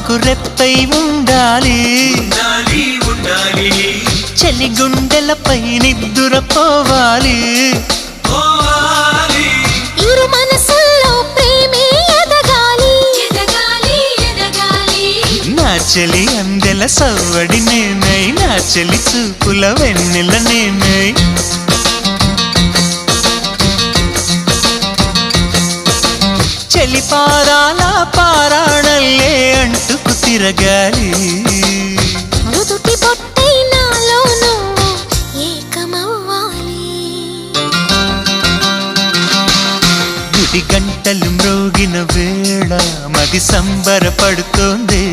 మాకు రెప్పై ఉండాలి చలి గుండెలపై నిద్దురపోవాలి ఇరు మనసుల్లో ప్రేమే ఎదగాలి నా చెలి అందెల సవ్వడి నేనై నా చెలి చూపుల వెన్నెల నేనై చెలి పారాల పారాణల్లే అంటుకు తిరగాలి నుదుటి బొట్టై నాలో నువ్వు ఏకమవ్వాలి గుడి గంటలు మ్రోగిన వేళ మది సంబరపడుతోంది